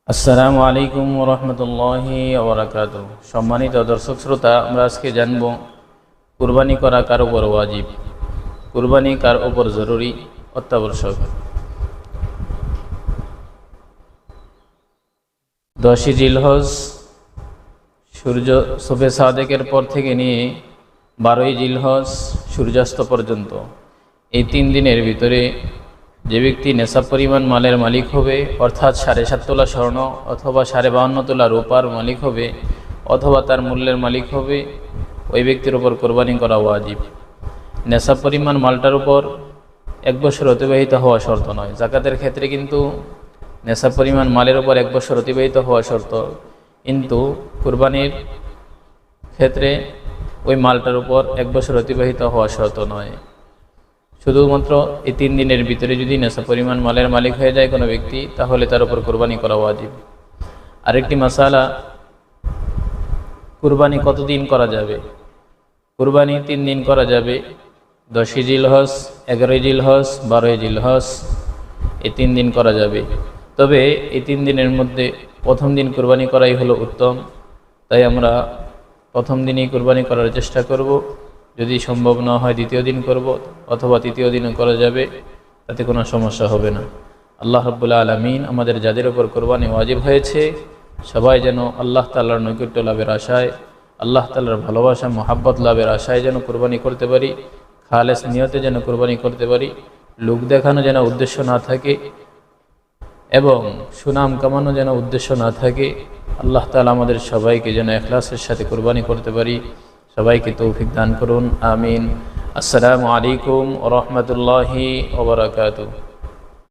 আসসালামু আলাইকুম রহমতুল্লাহি ওবরাকাতু। সম্মানিত দর্শক শ্রোতা, আমরা আজকে জানব কুরবানি করা কার উপর ওয়াজিব, কুরবানি কার উপর জরুরি অত্যাবশ্যক। 10ই জিলহজ সূর্য শবে সাদেকের পর থেকে নিয়ে 12ই জিলহজ সূর্যাস্ত পর্যন্ত এই 3 দিনের ভিতরে যে ব্যক্তি নেশাব পরিমাণ মালের মালিক হবে, অর্থাৎ 7.5 তোলা স্বর্ণ অথবা 52.5 তোলা রূপার মালিক হবে অথবা তার মূল্যের মালিক হবে, ওই ব্যক্তির উপর কোরবানি করা ওয়াজিব। নেশাব পরিমাণ মালটার উপর 1 বছর অতিবাহিত হওয়া শর্ত নয়। জাকাতের ক্ষেত্রে কিন্তু নেশাব পরিমাণ মালের উপর 1 বছর অতিবাহিত হওয়া শর্ত, কিন্তু কুরবানির ক্ষেত্রে ওই মালটার উপর 1 বছর অতিবাহিত হওয়া শর্ত নয়। শুধুমাত্র এই 3 দিনের ভিতরে যদি নেশা পরিমাণ মালের মালিক হয়ে যায় কোনো ব্যক্তি, তাহলে তার উপর কোরবানি করা ওয়াজিব। আরেকটি মাসালা, কুরবানি কতদিন করা যাবে? কুরবানি 3 দিন করা যাবে। 10ই জিলহজ, 11ই জিলহজ, 12ই জিলহজ, এই 3 দিন করা যাবে। তবে এই 3 দিনের মধ্যে প্রথম দিন কুরবানি করাই হলো উত্তম। তাই আমরা প্রথম দিনই কুরবানি করার চেষ্টা করব। যদি সম্ভব না হয় দ্বিতীয় দিন করব, অথবা তৃতীয় দিনও করা যাবে, তাতে কোনো সমস্যা হবে না। আল্লাহ রাব্বুল আলামিন আমাদের যাদের উপর কোরবানি ওয়াজিব হয়েছে, সবাই যেন আল্লাহ তাআলার নৈকট্য লাভের আশায়, আল্লাহ তাআলার ভালোবাসা মহাব্বত লাভের আশায় যেন কোরবানি করতে পারি, খালেস নিয়তে যেন কোরবানি করতে পারি, লোক দেখানো যেন উদ্দেশ্য না থাকে এবং সুনাম কামানো যেন উদ্দেশ্য না থাকে। আল্লাহ তাআলা আমাদের সবাইকে যেন ইখলাসের সাথে কোরবানি করতে পারি। সবাইকে তৌফিক দান করুন, আমিন। আসসালামু আলাইকুম ওয়া রাহমাতুল্লাহি ওয়া বারাকাতুহু।